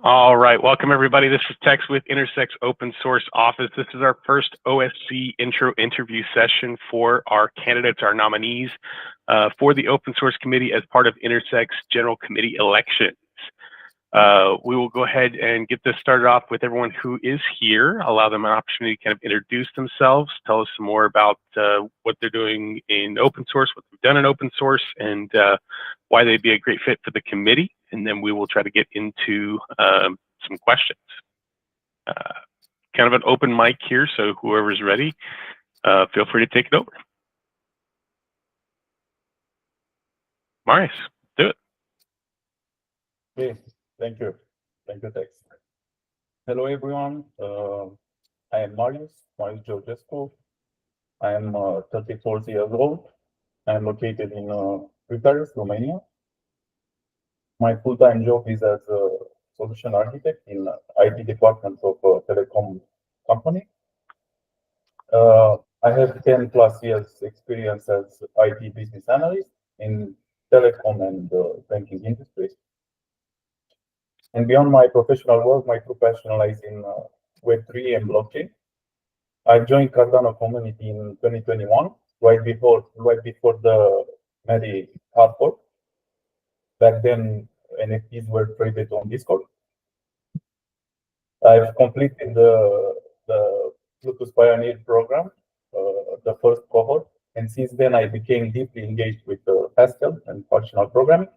All right, welcome everybody. This is Tex with Intersect's Open Source Office. This is our first OSC intro interview session for our candidates, our nominees for the Open Source Committee as part of Intersect's General Committee elections. We will go ahead and get this started off with everyone who is here, allow them an opportunity to kind of introduce themselves, tell us some more about what they're doing in open source, what they've done in open source, and why they'd be a great fit for the committee. And then we will try to get into some questions. Kind of an open mic here, so whoever's ready, feel free to take it over. Marius, do it. Okay, thank you. Thank you, Tex. Hello, everyone. I am Marius Georgescu. I am 34 years old. I am located in Bucharest, Romania. My full-time job is as a solution architect in IT department of a telecom company. I have 10 plus years experience as IT business analyst in telecom and banking industries. And beyond my professional work, my true passion lies in Web3 and blockchain. I joined Cardano community in 2021, right before the very hardcore. Back then, NFTs were traded on Discord. I've completed the Bluetooth Pioneer program, the first cohort, and since then I became deeply engaged with Pascal and functional programming.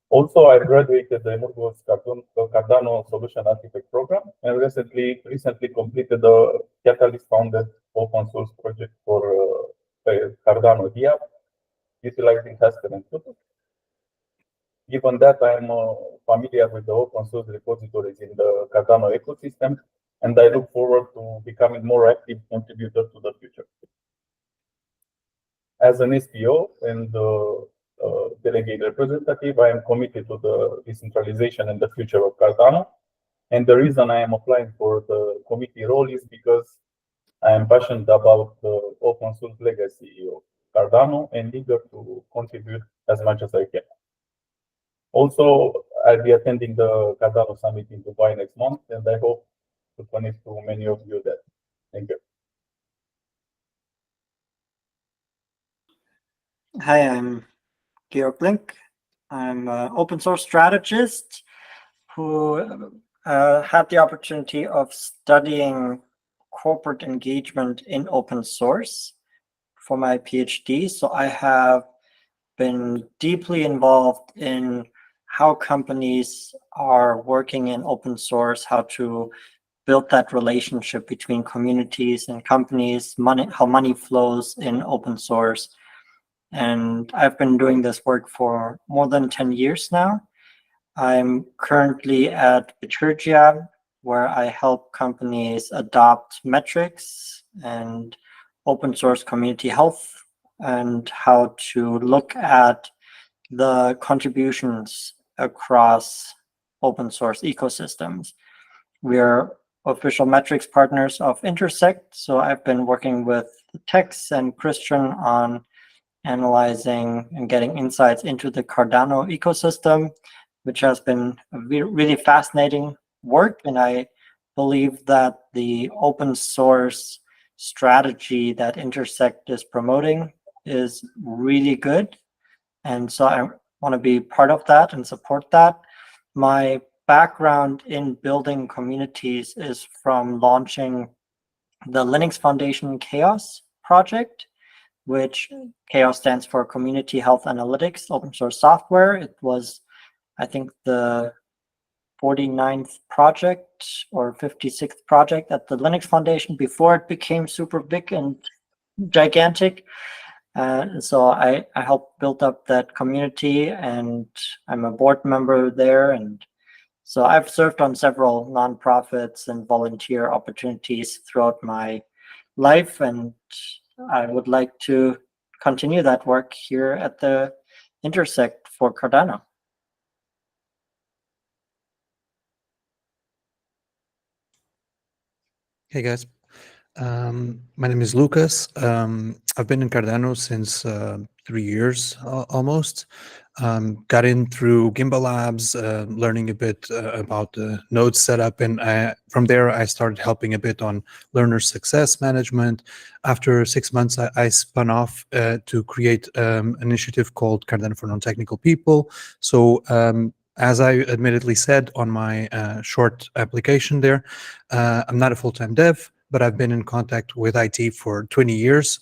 Also, I graduated the Emurgo's Cardano Solution Architect program and recently completed the Catalyst-founded open source project for Cardano DApp, utilizing Haskell and Bluetooth. Given that, I am familiar with the open source repositories in the Cardano ecosystem, and I look forward to becoming more active contributor to the future. As an SPO and delegate representative, I am committed to the decentralization and the future of Cardano. And the reason I am applying for the committee role is because I am passionate about the open source legacy of Cardano and eager to contribute as much as I can. Also, I'll be attending the Cardano Summit in Dubai next month, and I hope to connect to many of you there. Thank you. Hi, I'm Georg Blink. I'm an open source strategist who had the opportunity of studying corporate engagement in open source for my PhD. So I have been deeply involved in how companies are working in open source, how to build that relationship between communities and companies, how money flows in open source. And I've been doing this work for more than 10 years now. I'm currently at Bitergia, where I help companies adopt metrics and open source community health and how to look at the contributions across open source ecosystems. We're official metrics partners of Intersect, so I've been working with Tex and Christian on analyzing and getting insights into the Cardano ecosystem, which has been a really fascinating work. And I believe that the open source strategy that Intersect is promoting is really good. And so I want to be part of that and support that. My background in building communities is from launching the Linux Foundation Chaos project, which Chaos stands for Community Health Analytics Open Source Software. It was, I think, the 49th project or 56th project at the Linux Foundation before it became super big and gigantic. So I helped build up that community, and I'm a board member there. And so I've served on several nonprofits and volunteer opportunities throughout my life, and I would like to continue that work here at the Intersect for Cardano. Hey guys, my name is Lucas. I've been in Cardano since 3 years almost. Got in through Gimbal Labs, learning a bit about the node setup, and from there I started helping a bit on learner success management. After 6 months, I spun off to create an initiative called Cardano for Non-Technical People. So as I admittedly said on my short application there, I'm not a full-time dev, but I've been in contact with IT for 20 years.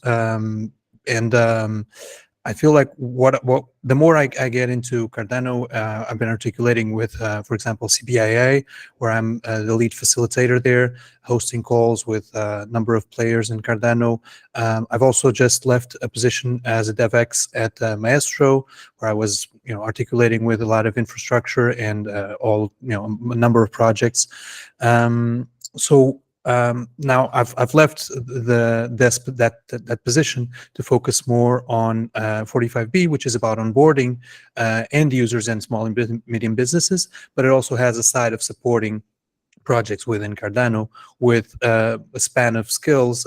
I feel like what the more I get into Cardano, I've been articulating with, for example, CBIA, where I'm the lead facilitator there, hosting calls with a number of players in Cardano. I've also just left a position as a DevX at Maestro, where I was, articulating with a lot of infrastructure and a number of projects. Now I've left that position to focus more on 45B, which is about onboarding end users and small and medium businesses, but it also has a side of supporting projects within Cardano with a span of skills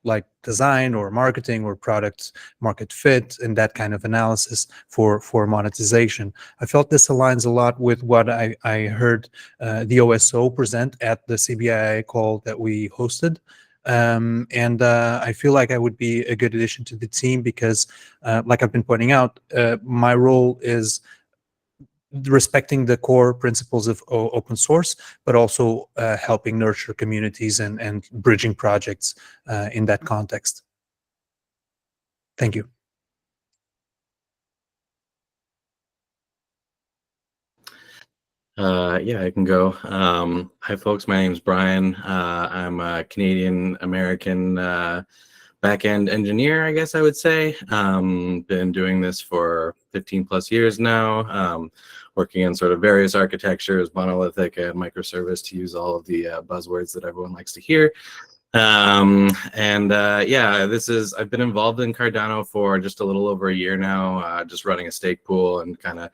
like design or marketing or product market fit and that kind of analysis for monetization. I felt this aligns a lot with what I heard the OSO present at the CBIA call that we hosted. I feel like I would be a good addition to the team because, like I've been pointing out, my role is respecting the core principles of open source, but also helping nurture communities and bridging projects in that context. Thank you. Yeah, I can go. Hi, folks. My name is Brian. I'm a Canadian-American back-end engineer, I guess I would say. Been doing this for 15 plus years now, working in sort of various architectures, monolithic and microservice, to use all of the buzzwords that everyone likes to hear. Yeah, I've been involved in Cardano for just a little over a year now, just running a stake pool and kind of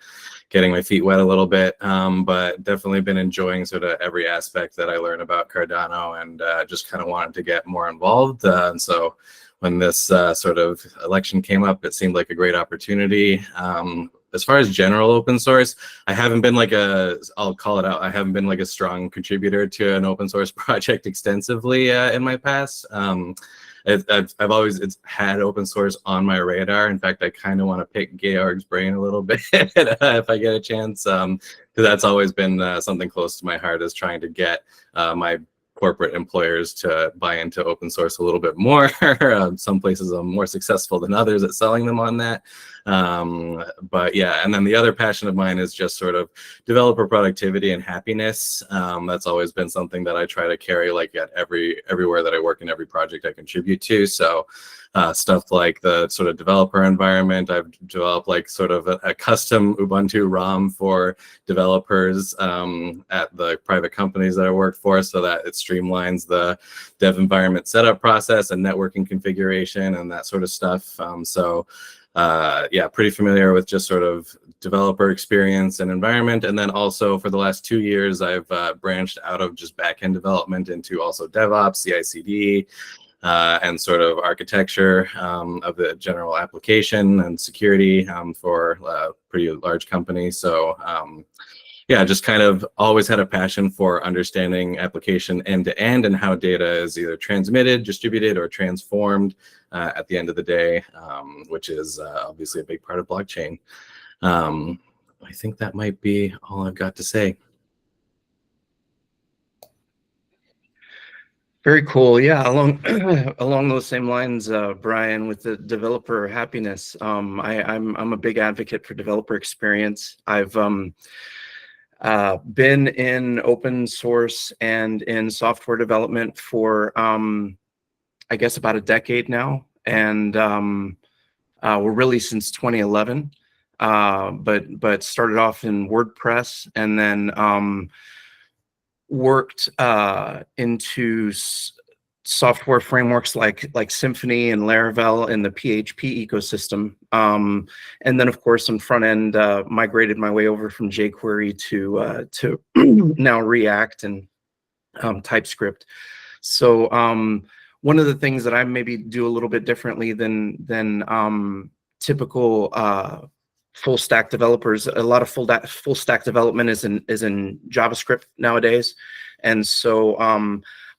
getting my feet wet a little bit, but definitely been enjoying sort of every aspect that I learn about Cardano and just kind of wanted to get more involved. And so when this sort of election came up, it seemed like a great opportunity. As far as general open source, I haven't been I'll call it out, I haven't been like a strong contributor to an open source project extensively in my past. I've always had open source on my radar. In fact, I kind of want to pick Georg's brain a little bit if I get a chance, because that's always been something close to my heart, is trying to get my corporate employers to buy into open source a little bit more. Some places I'm more successful than others at selling them on that. But yeah, and then the other passion of mine is just sort of developer productivity and happiness. That's always been something that I try to carry like at everywhere that I work, in every project I contribute to. So stuff like the sort of developer environment, I've developed like sort of a custom Ubuntu ROM for developers at the private companies that I work for, so that it streamlines the dev environment setup process and networking configuration and that sort of stuff. Yeah, pretty familiar with just sort of developer experience and environment. And then also for the last 2 years, I've branched out of just backend development into also DevOps, CI/CD, and sort of architecture of the general application and security for a pretty large company. So yeah, just kind of always had a passion for understanding application end to end and how data is either transmitted, distributed, or transformed at the end of the day, which is obviously a big part of blockchain. I think that might be all I've got to say. Very cool. Yeah, along those same lines, Brian, with the developer happiness, I'm a big advocate for developer experience. I've been in open source and in software development for I guess about a decade now, and we're really since 2011. But started off in WordPress and then worked into software frameworks like Symfony and Laravel in the PHP ecosystem. And then, of course, on front end, migrated my way over from jQuery to now React and TypeScript. So one of the things that I maybe do a little bit differently than typical full stack developers. A lot of full stack development is in JavaScript nowadays, and so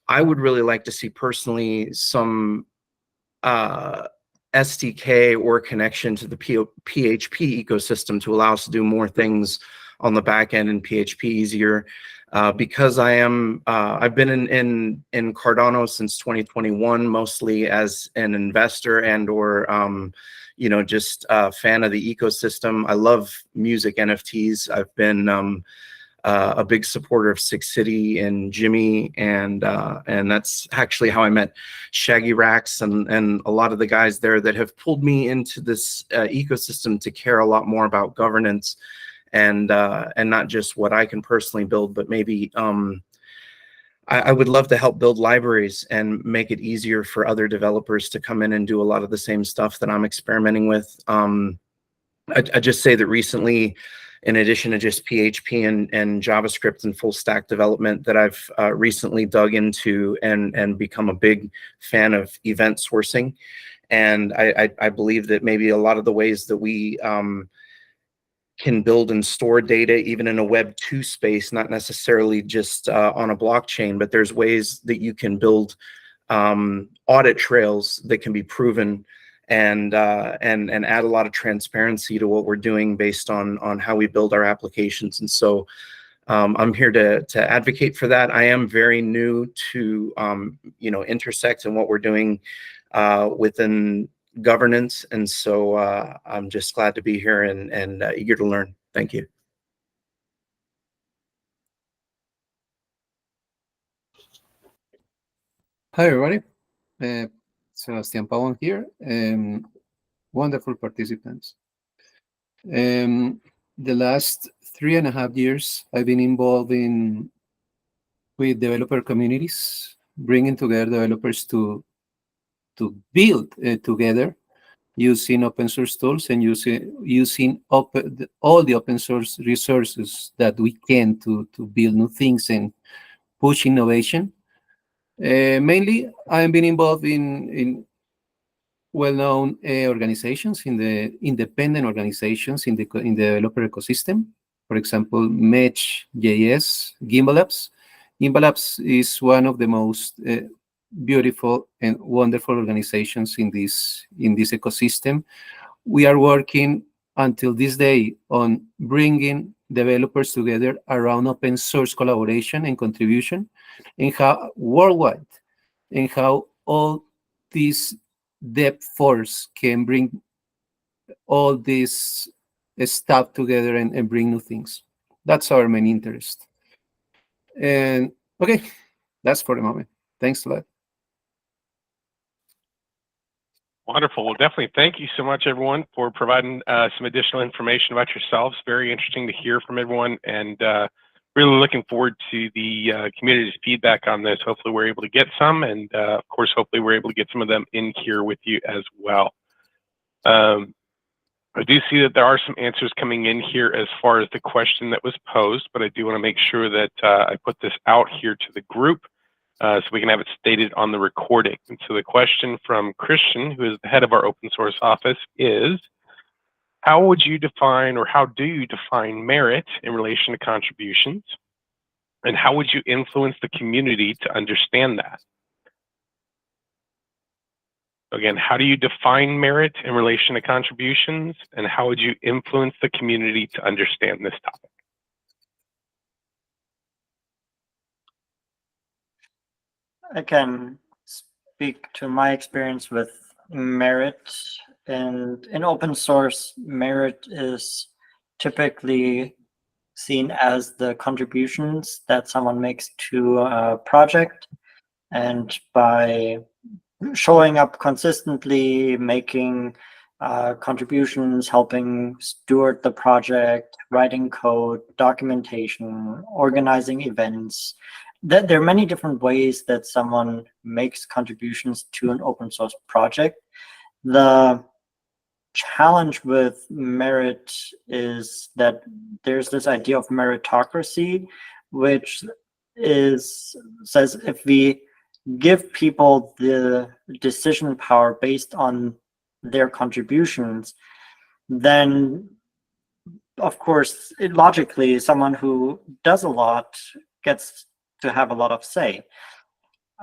I would really like to see personally some SDK or connection to the PHP ecosystem to allow us to do more things on the back end in PHP easier. Because I've been in Cardano since 2021, mostly as an investor and or just a fan of the ecosystem. I love music NFTs. I've been a big supporter of Six City and Jimmy, and that's actually how I met Shaggy Rax and a lot of the guys there that have pulled me into this ecosystem to care a lot more about governance and not just what I can personally build, but maybe I would love to help build libraries and make it easier for other developers to come in and do a lot of the same stuff that I'm experimenting with. I just say that recently, in addition to just PHP and JavaScript and full stack development, that I've recently dug into and become a big fan of event sourcing. And I believe that maybe a lot of the ways that we can build and store data, even in a Web 2 space, not necessarily just on a blockchain, but there's ways that you can build audit trails that can be proven and add a lot of transparency to what we're doing based on how we build our applications. And so I'm here to advocate for that. I am very new to Intersect and what we're doing within governance, and so I'm just glad to be here and eager to learn. Thank you. Hi, everybody. Sebastian Pavon here. Wonderful participants. The last 3.5 years, I've been involved with developer communities, bringing together developers to build together using open source tools and using all the open source resources that we can to build new things and push innovation. Mainly, I've been involved in well-known organizations, in the independent organizations in the developer ecosystem. For example, Mesh.js, Gimbal Labs. Gimbal Labs is one of the most beautiful and wonderful organizations in this ecosystem. We are working until this day on bringing developers together around open source collaboration and contribution, and how worldwide, and how all this depth force can bring all this stuff together and bring new things. That's our main interest. And okay, that's for the moment. Thanks a lot. Wonderful. Well, definitely thank you so much, everyone, for providing some additional information about yourselves. Very interesting to hear from everyone, and really looking forward to the community's feedback on this. Hopefully we're able to get some, and of course, hopefully we're able to get some of them in here with you as well. I do see that there are some answers coming in here as far as the question that was posed, but I do want to make sure that I put this out here to the group so we can have it stated on the recording. And so the question from Christian, who is the head of our open source office, is, how would you define, or how do you define merit in relation to contributions? And how would you influence the community to understand that? Again, how do you define merit in relation to contributions? And how would you influence the community to understand this topic? I can speak to my experience with merit. And in open source, merit is typically seen as the contributions that someone makes to a project. And by showing up consistently, making contributions, helping steward the project, writing code, documentation, organizing events, there are many different ways that someone makes contributions to an open source project. The challenge with merit is that there's this idea of meritocracy, which says if we give people the decision power based on their contributions, then of course, logically, someone who does a lot gets to have a lot of say.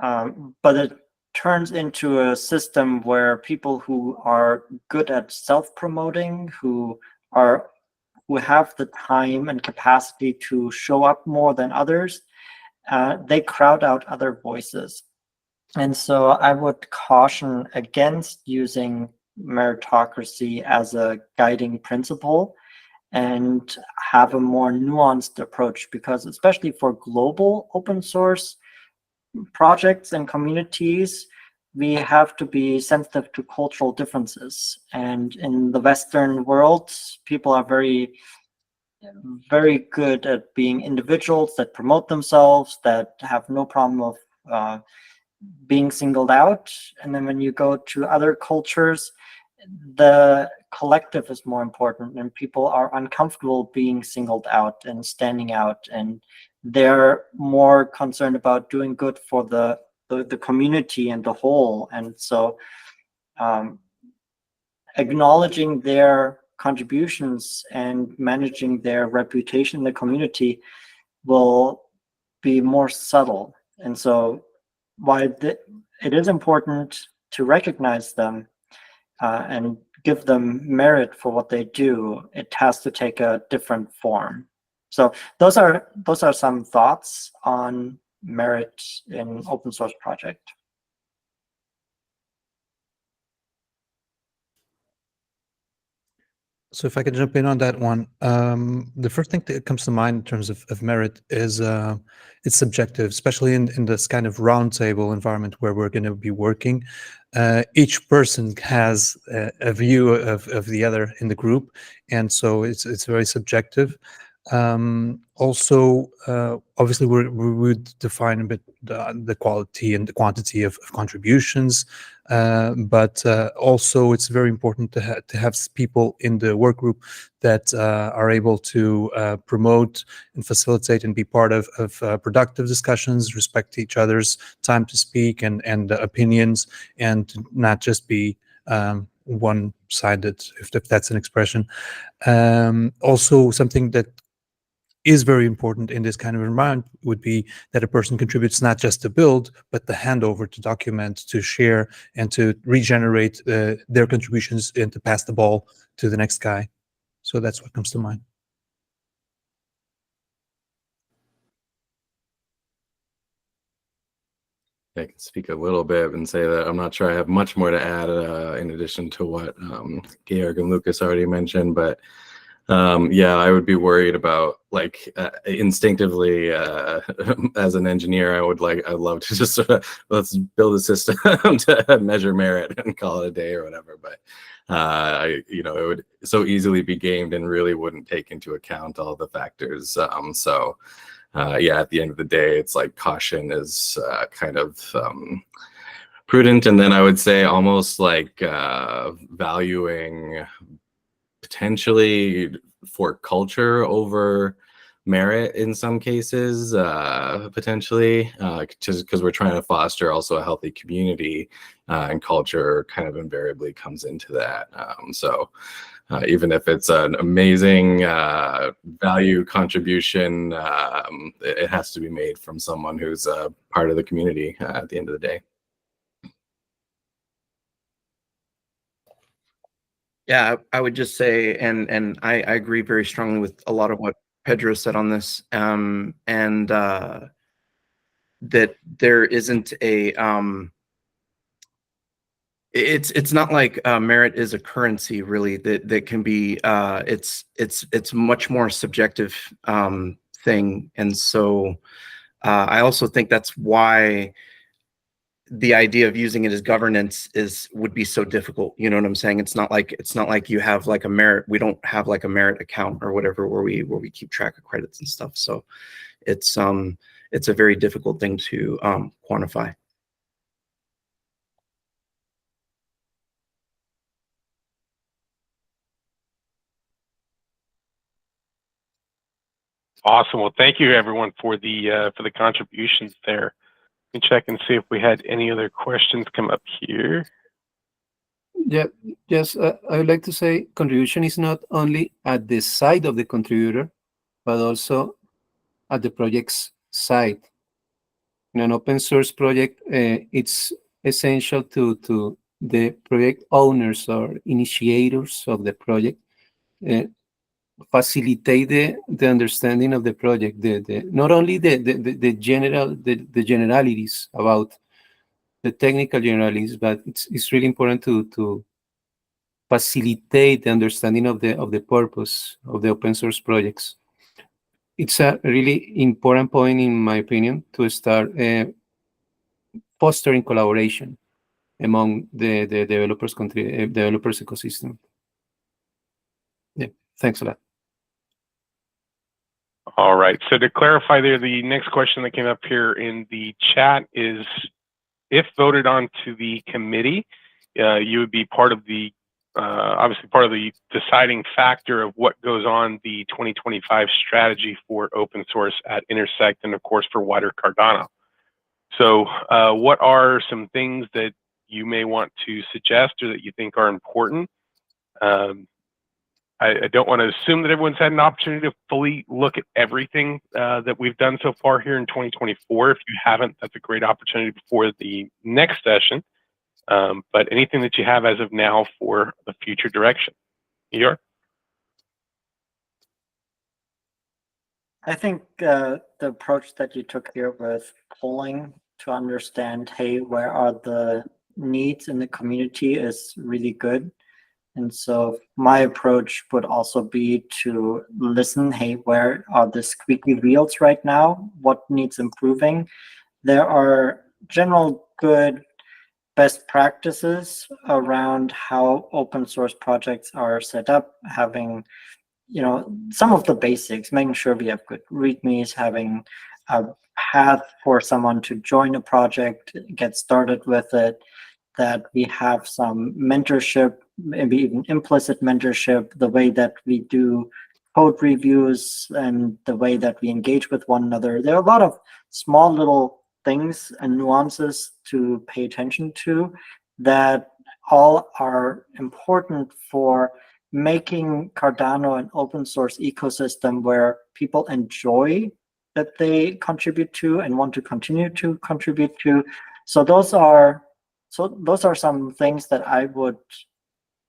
But it turns into a system where people who are good at self-promoting, who have the time and capacity to show up more than others, they crowd out other voices. And so I would caution against using meritocracy as a guiding principle and have a more nuanced approach, because especially for global open source projects and communities, we have to be sensitive to cultural differences. And in the Western world, people are very good at being individuals that promote themselves, that have no problem of being singled out. And then when you go to other cultures, the collective is more important, and people are uncomfortable being singled out and standing out, and they're more concerned about doing good for the community and the whole. And so acknowledging their contributions and managing their reputation in the community will be more subtle. And so while it is important to recognize them and give them merit for what they do, it has to take a different form. So those are some thoughts on merit in open source project. So if I could jump in on that one, the first thing that comes to mind in terms of merit is it's subjective, especially in this kind of roundtable environment where we're going to be working. Each person has a view of the other in the group, and so it's very subjective. Also, obviously, we would define a bit the quality and the quantity of contributions, but also it's very important to have people in the work group that are able to promote and facilitate and be part of productive discussions, respect each other's time to speak and opinions, and not just be one-sided, if that's an expression. Also, something that is very important in this kind of environment would be that a person contributes not just to build, but the handover, to document, to share, and to regenerate their contributions and to pass the ball to the next guy. So that's what comes to mind. I can speak a little bit and say that I'm not sure I have much more to add in addition to what Georg and Lucas already mentioned, but yeah, I would be worried about, like, instinctively as an engineer, I'd love to just sort of, let's build a system to measure merit and call it a day or whatever. But it would so easily be gamed and really wouldn't take into account all the factors. Yeah, at the end of the day, it's like caution is kind of prudent, and then I would say almost like valuing potentially for culture over merit in some cases, potentially, just because we're trying to foster also a healthy community, and culture kind of invariably comes into that. Even if it's an amazing value contribution, it has to be made from someone who's part of the community at the end of the day. Yeah, I would just say, and I agree very strongly with a lot of what Pedro said on this, and that there isn't a it's not like merit is a currency, really, that can be it's much more subjective thing. And so I also think that's why the idea of using it as governance would be so difficult. You know what I'm saying? It's not like you have like a merit. We don't have like a merit account or whatever where we keep track of credits and stuff. So it's a very difficult thing to quantify. Awesome. Well, thank you everyone for the contributions there. Let me check and see if we had any other questions come up here. Yeah, yes, I would like to say contribution is not only at the side of the contributor, but also at the project's side. In an open source project, it's essential to the project owners or initiators of the project uh, facilitate the understanding of the project, the not only the generalities about the technical generalities, but it's really important to facilitate the understanding of the purpose of the open source projects. It's a really important point, in my opinion, to start fostering collaboration among the developers ecosystem. Yeah, thanks a lot. All right. So to clarify there, the next question that came up here in the chat is, if voted on to the committee, you would be part of the, obviously part of the deciding factor of what goes on the 2025 strategy for open source at Intersect and of course for wider Cardano. So what are some things that you may want to suggest or that you think are important? I don't want to assume that everyone's had an opportunity to fully look at everything that we've done so far here in 2024. If you haven't, that's a great opportunity before the next session. But anything that you have as of now for the future direction. Igor? I think the approach that you took here with polling to understand, hey, where are the needs in the community is really good. And so my approach would also be to listen, hey, where are the squeaky wheels right now? What needs improving? There are general good best practices around how open source projects are set up, having, you know, some of the basics, making sure we have good readmes, having a path for someone to join a project, get started with it, that we have some mentorship, maybe even implicit mentorship, the way that we do code reviews and the way that we engage with one another. There are a lot of small little things and nuances to pay attention to that all are important for making Cardano an open source ecosystem where people enjoy that they contribute to and want to continue to contribute to. So those are some things that I would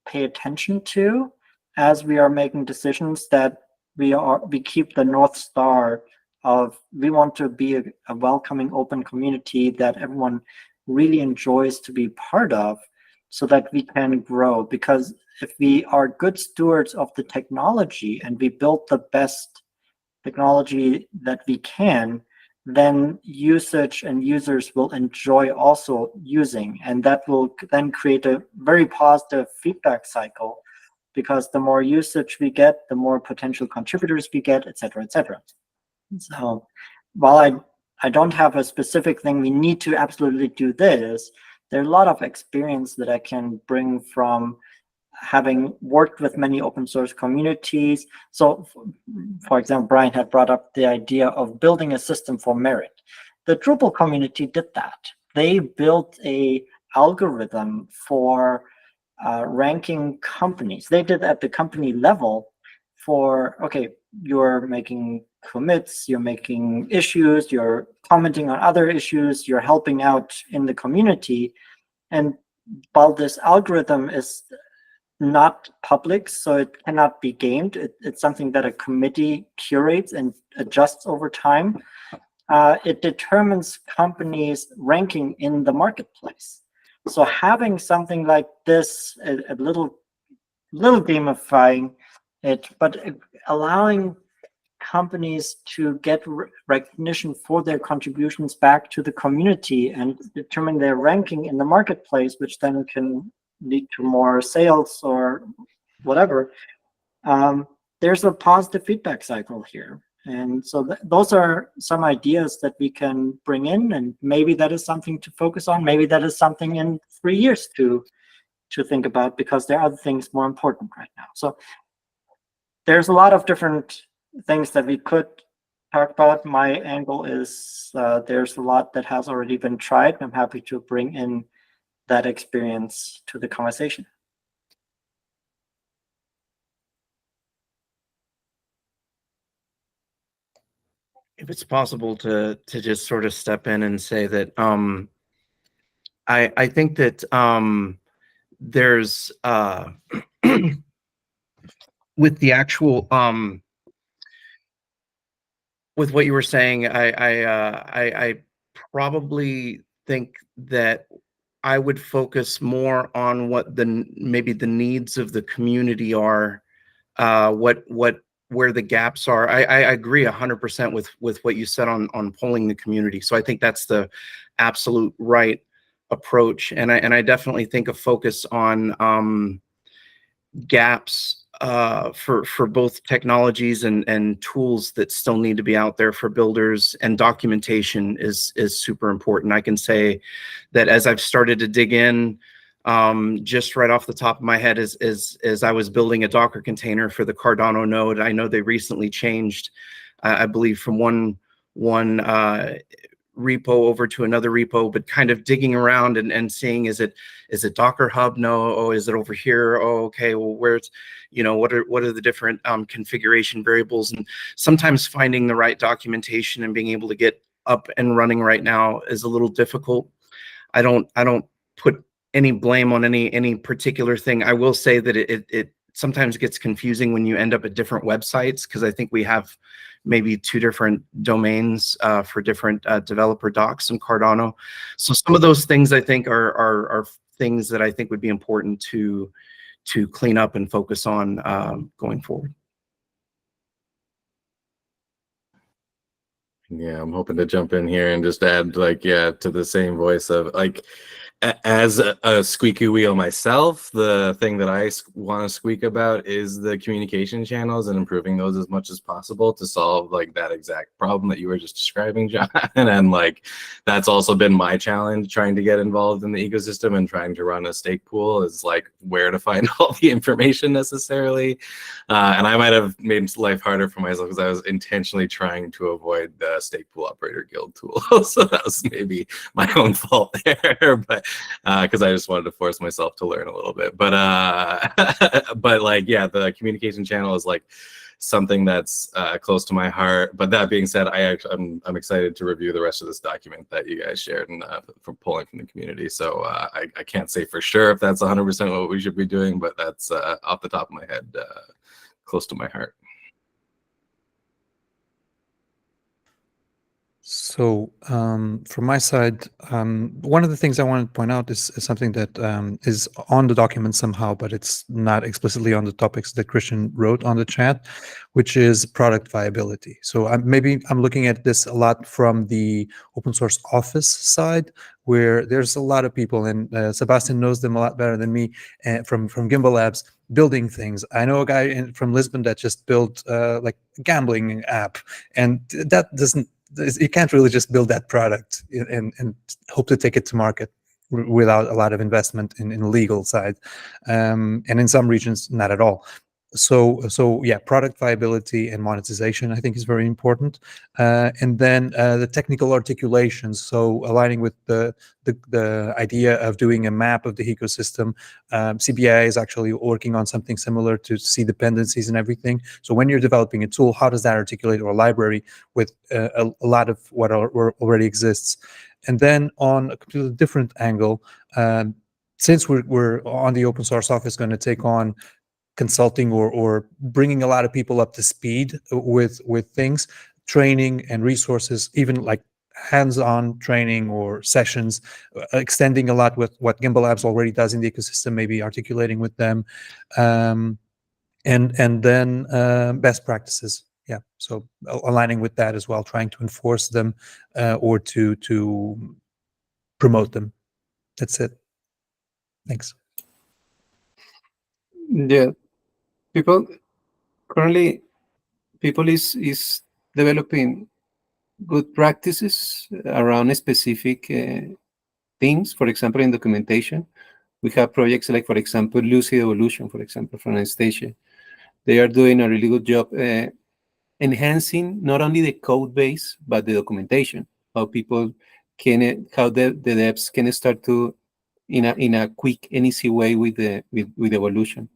pay attention to as we are making decisions, that we keep the North Star of, we want to be a welcoming open community that everyone really enjoys to be part of, so that we can grow. Because if we are good stewards of the technology and we build the best technology that we can, then usage and users will enjoy also using, and that will then create a very positive feedback cycle, because the more usage we get, the more potential contributors we get, etc., etc. So while I don't have a specific thing, we need to absolutely do this, there are a lot of experience that I can bring from having worked with many open source communities. So for example, Brian had brought up the idea of building a system for merit. The Drupal community did that. They built a algorithm for ranking companies. They did at the company level for, okay, you're making commits, you're making issues, you're commenting on other issues, you're helping out in the community. And while this algorithm is not public, so it cannot be gamed, it's something that a committee curates and adjusts over time. It determines companies' ranking in the marketplace. So having something like this, a little gamifying it, but allowing companies to get recognition for their contributions back to the community and determine their ranking in the marketplace, which then can lead to more sales or whatever. There's a positive feedback cycle here. And so those are some ideas that we can bring in, and maybe that is something to focus on. Maybe that is something in 3 years to think about, because there are other things more important right now. So there's a lot of different things that we could talk about. My angle is there's a lot that has already been tried. I'm happy to bring in that experience to the conversation. if it's possible to just sort of step in and say that I think that there's with the actual with what you were saying, I probably think that I would focus more on what maybe the needs of the community are, where the gaps are. I agree 100% with what you said on polling the community. So I think that's the absolute right approach, and I definitely think a focus on gaps for both technologies and tools that still need to be out there for builders, and documentation is super important. I can say that as I've started to dig in, just right off the top of my head, as I was building a Docker container for the Cardano node, I know they recently changed, I believe, from one repo over to another repo, but kind of digging around and seeing, is it Docker Hub? No. Oh, is it over here? Oh, okay. Well, where's, what are the different configuration variables? And sometimes finding the right documentation and being able to get up and running right now is a little difficult. I don't put any blame on any particular thing. I will say that it sometimes gets confusing when you end up at different websites, because I think we have maybe 2 different domains for different developer docs in Cardano. So some of those things I think are things that I think would be important to clean up and focus on going forward. Yeah, I'm hoping to jump in here and just add, to the same voice of, as a squeaky wheel myself, the thing that I want to squeak about is the communication channels and improving those as much as possible to solve that exact problem that you were just describing, John. And that's also been my challenge, trying to get involved in the ecosystem and trying to run a stake pool, is where to find all the information necessarily. And I might have made life harder for myself because I was intentionally trying to avoid the stake pool operator guild tool. So that was maybe my own fault there, but because I just wanted to force myself to learn a little bit. But yeah, the communication channel is something that's close to my heart. But that being said, I'm excited to review the rest of this document that you guys shared and from polling from the community. So I can't say for sure if that's 100% what we should be doing, but that's off the top of my head, close to my heart. So from my side, one of the things I want to point out is something that is on the document somehow, but it's not explicitly on the topics that Christian wrote on the chat, which is product viability. So maybe I'm looking at this a lot from the open source office side, where there's a lot of people, and Sebastian knows them a lot better than me, from Gimbal Labs, building things. I know a guy from Lisbon that just built a gambling app, and that doesn't, you can't really just build that product and hope to take it to market without a lot of investment in the legal side, and in some regions not at all. So yeah, product viability and monetization I think is very important, and then the technical articulation. So aligning with the idea of doing a map of the ecosystem. CBI is actually working on something similar to see dependencies and everything. So when you're developing a tool, how does that articulate, or a library with a lot of what already exists? And then on a completely different angle, since we're on the open source office going to take on consulting or bringing a lot of people up to speed with things, training and resources, even hands-on training or sessions, extending a lot with what Gimbal Labs already does in the ecosystem, maybe articulating with them, and then best practices. Yeah, so aligning with that as well, trying to enforce them or to promote them. That's it. Thanks. Yeah, currently people is developing good practices around specific things. For example, in documentation, we have projects like, for example, Lucid Evolution, for example, from Anastasia. They are doing a really good job enhancing not only the code base, but the documentation, how people can, how the devs can start to, in a quick and easy way with evolution.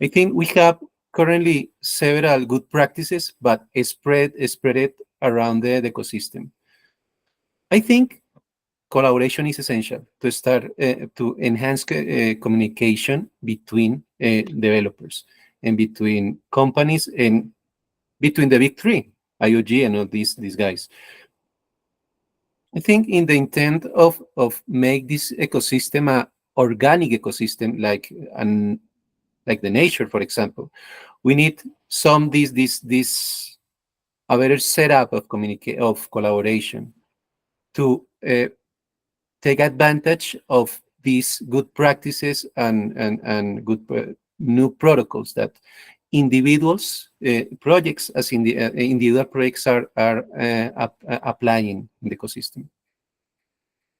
I think we have currently several good practices, but spread it around the ecosystem. I think collaboration is essential to start to enhance communication between developers and between companies and between the big three, IOG and all these guys. I think in the intent of make this ecosystem a organic ecosystem like the nature, for example, we need a better setup of collaboration to take advantage of these good practices and good new protocols that individuals projects as in the individual projects are applying in the ecosystem.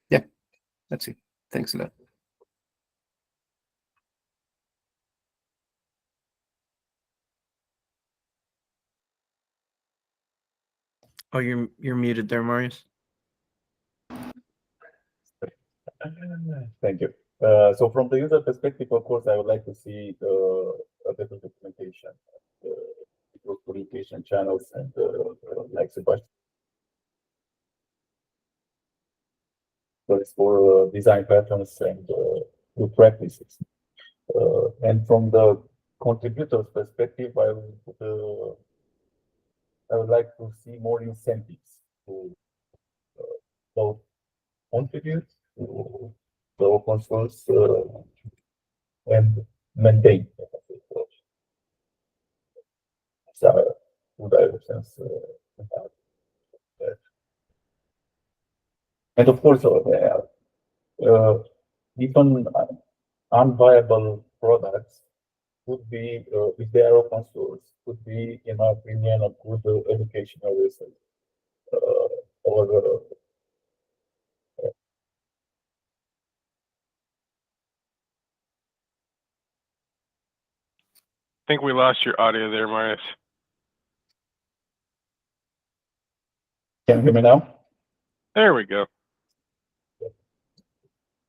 Yeah, that's it. Thanks a lot. Oh, you're muted there, Marius. Thank you. So from the user perspective, of course, I would like to see a better documentation, communication channels, and like Sebastian. For design patterns and good practices. And from the contributor's perspective, I would like to see more incentives to both contribute to the open source and maintain two directions. And of course, even unviable products could be, if they are open source, could be, in my opinion, a good educational research. I think we lost your audio there, Marius. Can you hear me now? There we go.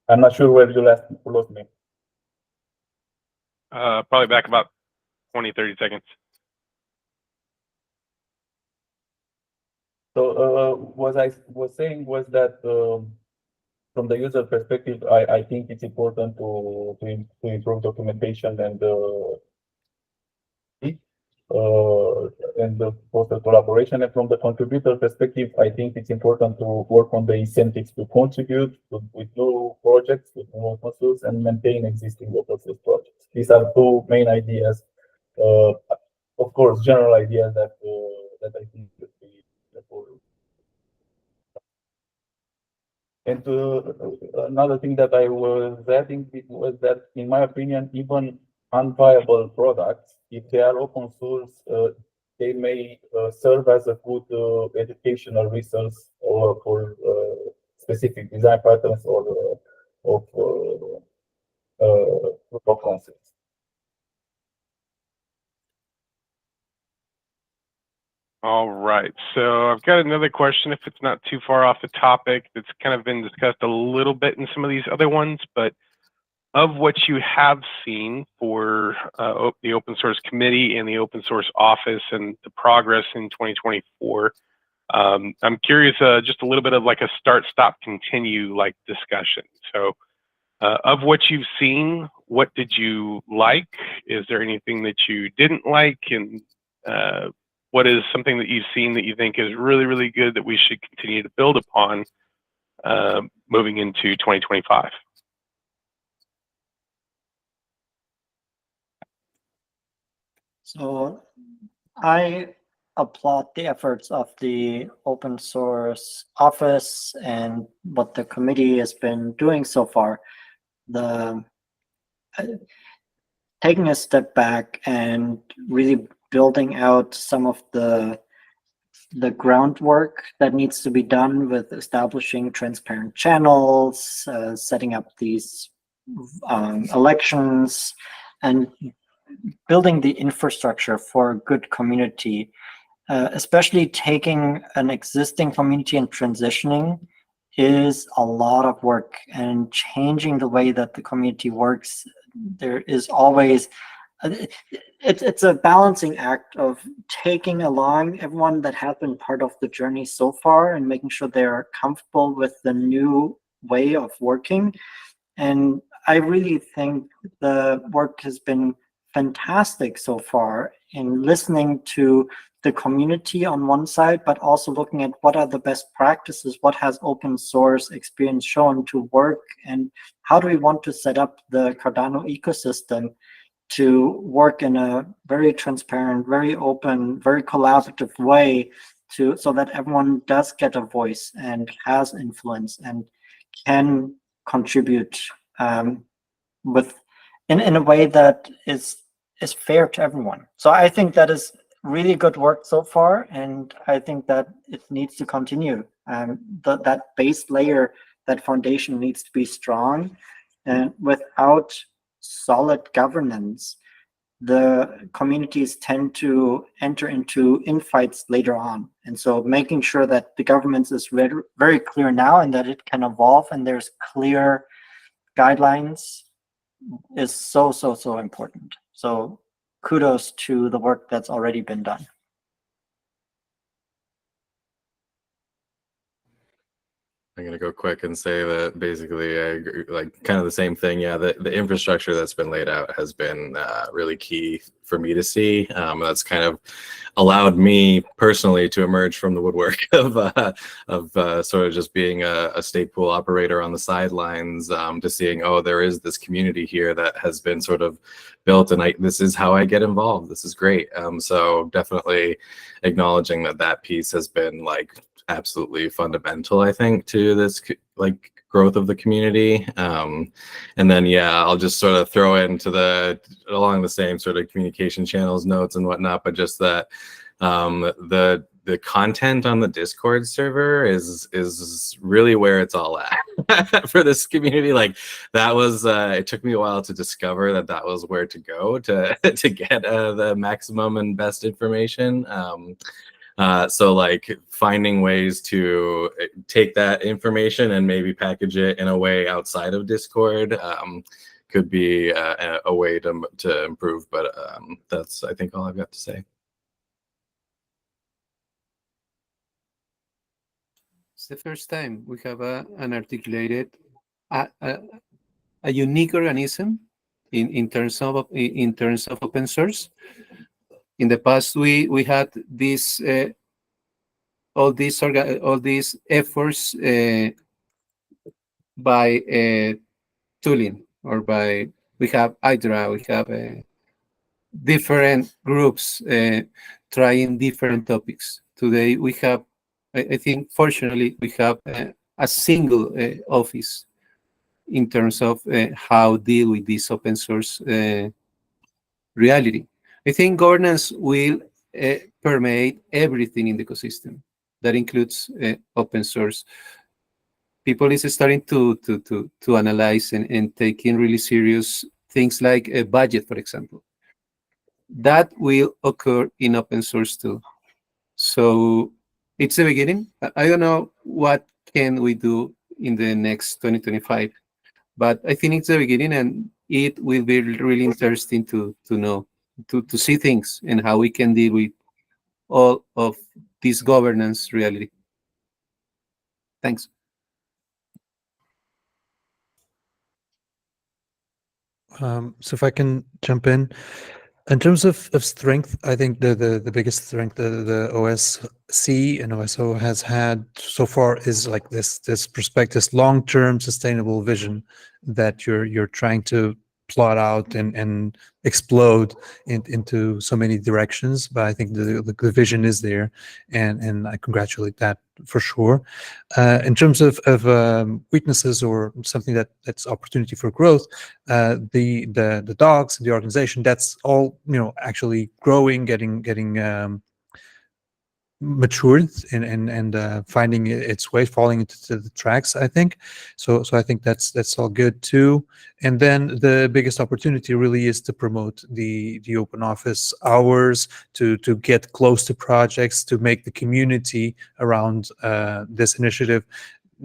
I'm not sure where you lost me. Probably back about 20, 30 seconds. So what I was saying was that from the user perspective, I think it's important to improve documentation and foster collaboration. And from the contributor perspective, I think it's important to work on the incentives to contribute with new projects, with new open source, and maintain existing open source projects. These are two main ideas. Of course, general ideas that I think should be important. And another thing that I was adding was that, in my opinion, even unviable products, if they are open source, they may serve as a good educational resource or for specific design patterns or proof of concepts. All right, so I've got another question, if it's not too far off the topic, that's kind of been discussed a little bit in some of these other ones, but of what you have seen for the open source committee and the open source office and the progress in 2024, I'm curious, just a little bit of like a start, stop, continue like discussion. So of what you've seen, what did you like? Is there anything that you didn't like? And what is something that you've seen that you think is really, really good that we should continue to build upon moving into 2025? So I applaud the efforts of the open source office and what the committee has been doing so far. Taking a step back and really building out some of the groundwork that needs to be done with establishing transparent channels, setting up these elections, and building the infrastructure for a good community, especially taking an existing community and transitioning is a lot of work, and changing the way that the community works. There is always it's a balancing act of taking along everyone that has been part of the journey so far and making sure they're comfortable with the new way of working. And I really think the work has been fantastic so far in listening to the community on one side, but also looking at what are the best practices, what has open source experience shown to work, and how do we want to set up the Cardano ecosystem to work in a very transparent, very open, very collaborative way so that everyone does get a voice and has influence and can contribute in a way that is fair to everyone. So I think that is really good work so far, and I think that it needs to continue. That base layer, that foundation needs to be strong, and without solid governance, the communities tend to enter into infights later on. And so making sure that the governance is very, very clear now and that it can evolve and there's clear guidelines is so important. So kudos to the work that's already been done. I'm gonna go quick and say that basically I agree, like kind of the same thing. Yeah, the infrastructure that's been laid out has been really key for me to see. That's kind of allowed me personally to emerge from the woodwork of sort of just being a stake pool operator on the sidelines, to seeing, oh, there is this community here that has been sort of built, and this is how I get involved. This is great. So definitely acknowledging that piece has been like absolutely fundamental, I think, to this like growth of the community. And then yeah, I'll just sort of throw into along the same sort of communication channels, notes and whatnot, but just that the content on the Discord server is really where it's all at for this community. Like that was it took me a while to discover that was where to go to get the maximum and best information. So like finding ways to take that information and maybe package it in a way outside of Discord could be a way to improve. But that's, I think, all I've got to say. It's the first time we have an articulated, a unique organism in terms of open source. In the past, we had this all these efforts by tooling, or we have Hydra, we have different groups trying different topics. Today we have, I think, fortunately, we have a single office in terms of how deal with this open source reality. I think governance will permeate everything in the ecosystem. That includes open source. People is starting to analyze and take in really serious things like a budget, for example. That will occur in open source too. So it's the beginning. I don't know what can we do in the next 2025, but I think it's the beginning, and it will be really interesting to know, to see things and how we can deal with all of this governance reality. Thanks. So if I can jump in terms of strength, I think the biggest strength the OSC and OSO has had so far is like this perspective, this long-term sustainable vision that you're trying to plot out and explode into so many directions. But I think the vision is there, and I congratulate that for sure. In terms of weaknesses or something that's opportunity for growth, the dogs, the organization, that's all actually growing, getting matured and finding its way, falling into the tracks, I think. So I think that's all good too. And then the biggest opportunity really is to promote the open office hours, to get close to projects, to make the community around this initiative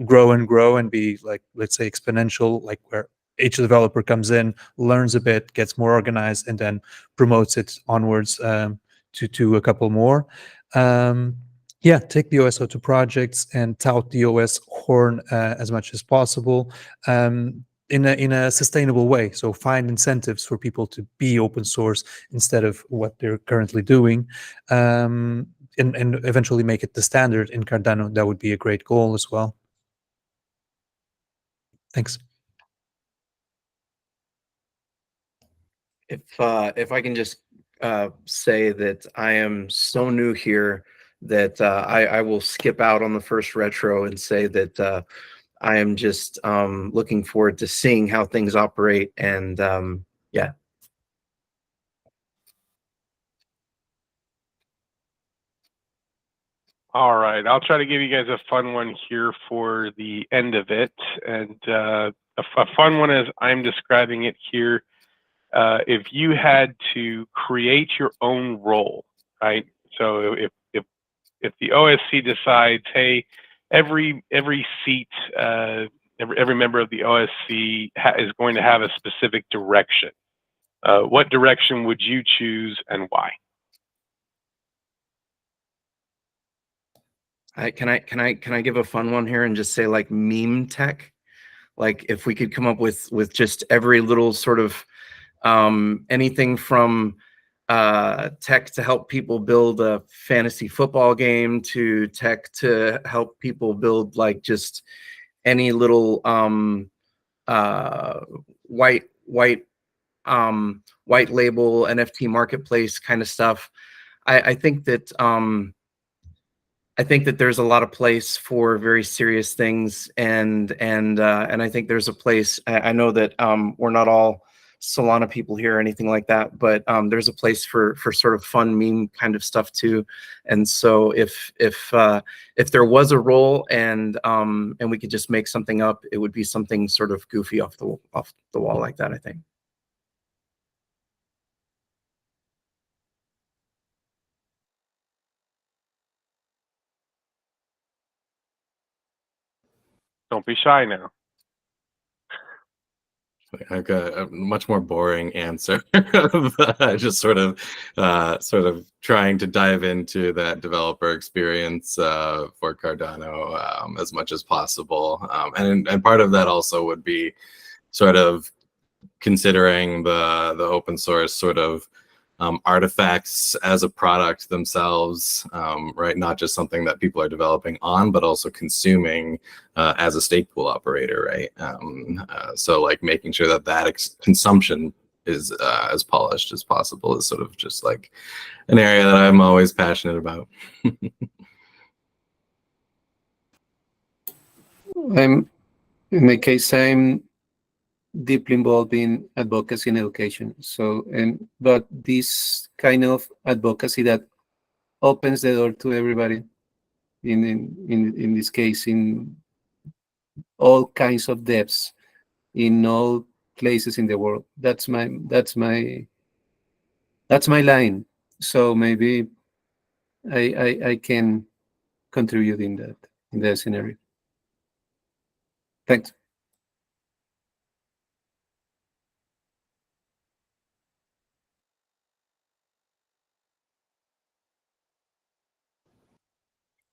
grow and be, like, let's say, exponential, like where each developer comes in, learns a bit, gets more organized, and then promotes it onwards to a couple more. Yeah, take the OS out to projects and tout the OS horn as much as possible in a sustainable way. So find incentives for people to be open source instead of what they're currently doing, and eventually make it the standard in Cardano. That would be a great goal as well. Thanks. If I can just say that I am so new here that I will skip out on the first retro and say that I am just looking forward to seeing how things operate, and yeah. All right, I'll try to give you guys a fun one here for the end of it. And a fun one as I'm describing it here. If you had to create your own role, right? So if the OSC decides, hey, every seat, every member of the OSC is going to have a specific direction. What direction would you choose and why? Can I give a fun one here and just say like meme tech? Like if we could come up with just every little sort of anything from tech to help people build a fantasy football game to tech to help people build like just any little white label NFT marketplace kind of stuff. I think that there's a lot of place for very serious things, and I think there's a place. I know that we're not all Solana people here or anything like that, but there's a place for sort of fun meme kind of stuff too. And so if there was a role and we could just make something up, it would be something sort of goofy off the wall like that, I think. Don't be shy now. I've got a much more boring answer. Just sort of trying to dive into that developer experience for Cardano as much as possible, and part of that also would be sort of considering the open source sort of artifacts as a product themselves, right? Not just something that people are developing on, but also consuming as a stake pool operator, right? So like making sure that consumption is as polished as possible is sort of just like an area that I'm always passionate about. In my case, I'm deeply involved in advocacy and education. So, but this kind of advocacy that opens the door to everybody. In this case, in all kinds of depths, in all places in the world. That's my line. So maybe I can contribute in that scenario. Thanks.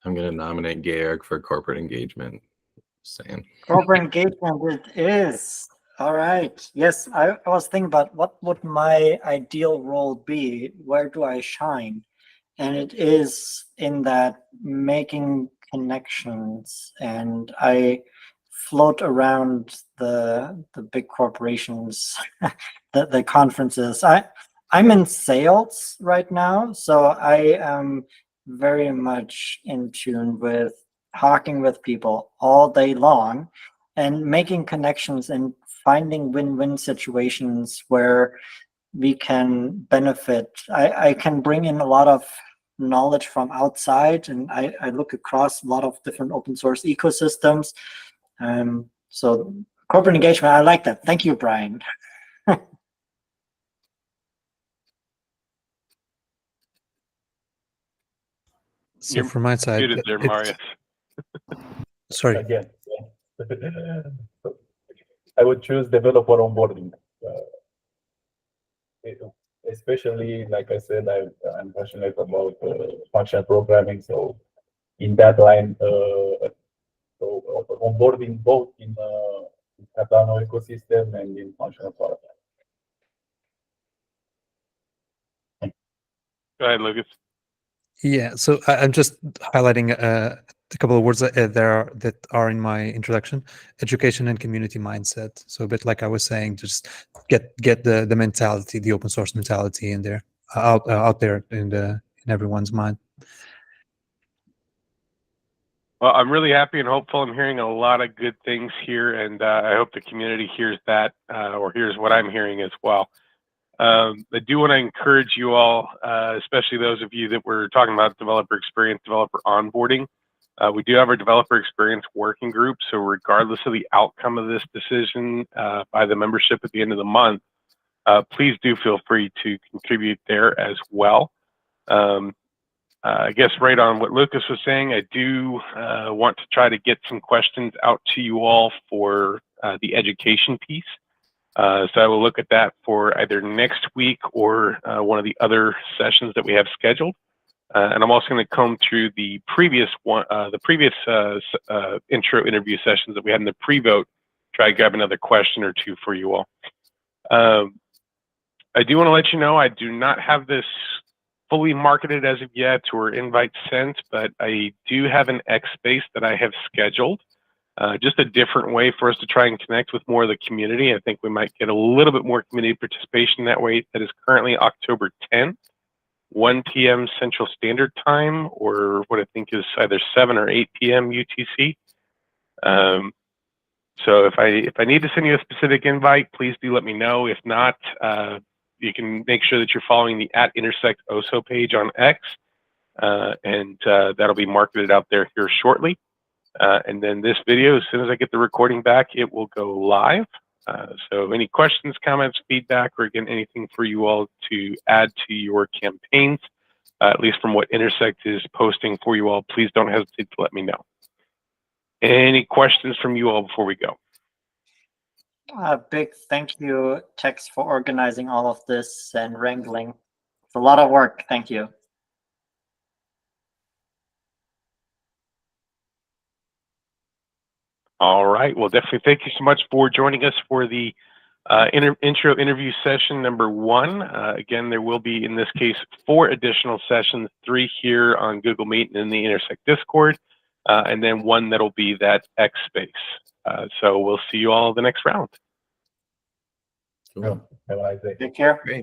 I'm going to nominate Georg for corporate engagement. Just saying. Corporate engagement it is. All right. Yes, I was thinking about what would my ideal role be? Where do I shine? And it is in that making connections. And I float around the big corporations, the conferences. I'm in sales right now, so I am very much in tune with talking with people all day long and making connections and finding win-win situations where we can benefit. I can bring in a lot of knowledge from outside, and I look across a lot of different open source ecosystems. So corporate engagement, I like that. Thank you, Brian. So You're from my side, muted there, Marius. sorry. Again. I would choose developer onboarding. Especially, like I said, I'm passionate about functional programming. So in that line, so onboarding both in Cardano ecosystem and in functional programming. Go ahead, Lucas. Yeah, so I'm just highlighting a couple of words that are in my introduction: education and community mindset. So a bit like I was saying, just get the mentality, the open source mentality in there, out there in everyone's mind. Well, I'm really happy and hopeful. I'm hearing a lot of good things here, and I hope the community hears that or hears what I'm hearing as well. I do want to encourage you all, especially those of you that were talking about developer experience, developer onboarding. We do have our developer experience working group. So regardless of the outcome of this decision by the membership at the end of the month, please do feel free to contribute there as well. I guess right on what Lucas was saying, I do want to try to get some questions out to you all for the education piece. So I will look at that for either next week or one of the other sessions that we have scheduled. And I'm also going to comb through the previous one, intro interview sessions that we had in the pre-vote, try to grab another question or two for you all. I do want to let you know I do not have this fully marketed as of yet or invite sent, but I do have an X space that I have scheduled. Just a different way for us to try and connect with more of the community. I think we might get a little bit more community participation that way. That is currently October 10th, 1 p.m. Central Standard Time, or what I think is either 7 or 8 p.m. UTC. So if I need to send you a specific invite, please do let me know. If not, you can make sure that you're following the @Intersect OSO page on X, and that'll be marketed out there here shortly. And then this video, as soon as I get the recording back, it will go live. So any questions, comments, feedback, or again, anything for you all to add to your campaigns, at least from what Intersect is posting for you all, please don't hesitate to let me know. Any questions from you all before we go? A big thank you, Tex, for organizing all of this and wrangling. It's a lot of work. Thank you. All right. Well, definitely thank you so much for joining us for the intro interview session number 1. Again, there will be, in this case, 4 additional sessions, 3 here on Google Meet and in the Intersect Discord, and then 1 that'll be that X space. So we'll see you all the next round. Cool. Have a nice day. Take care. Great.